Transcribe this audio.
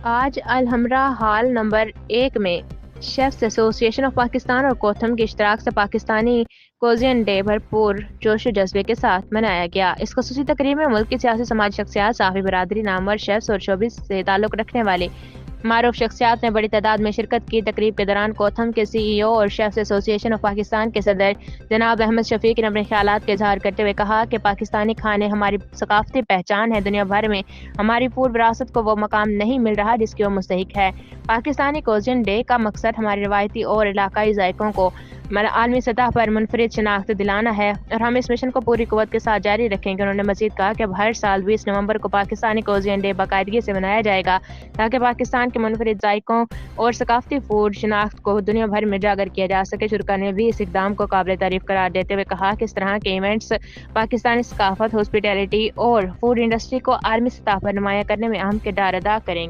आज अल-हमरा hall number 1 में chefs association of Pakistan और कोथम के इश्तराक से पाकिस्तानी कोजियन डे भरपूर जोशो जज्बे के साथ मनाया गया। इस खुसूसी तकरीब में मुल्क की सियासी समाजी शख्सियात, साफ़ी बिरादरी, नामवर शेफ्स और शोबिस से ताल्लुक़ रखने वाले मारूफ शख्सियात ने बड़ी तादाद में शिरकत की। तकरीब के दौरान कोथम के CEO और शेफ्स एसोसिएशन ऑफ पाकिस्तान के सदर जनाब अहमद शफीक ने अपने ख्यालात का इजहार करते हुए कहा कि पाकिस्तानी खाने हमारी सकाफती पहचान है। दुनिया भर में हमारी फूड विरासत को वो मकाम नहीं मिल रहा जिसकी वो मुस्तहिक है। पाकिस्तानी कोजियन डे का मकसद हमारे रवायती और इलाकाई जायकों को आलमी सतह पर मुनफरिद शनाख्त दिलाना है और हम इस मिशन को पूरी कुव्वत के साथ जारी रखेंगे। उन्होंने मजीद कहा कि अब हर साल 20 नवंबर को पाकिस्तानी कोजियन डे बाकायदगी से मनाया जाएगा ताकि पाकिस्तान के मुनफरिद जायकों और सकाफती फूड शनाख्त को दुनिया भर में उजागर किया जा सके। शुरा ने भी इस इकदाम को काबिल तारीफ करार देते हुए कहा कि इस तरह के इवेंट्स पाकिस्तानी सकाफत, हॉस्पिटैलिटी और फूड इंडस्ट्री को आलमी सतह पर नुमाया करने में अहम किरदार अदा करेंगे।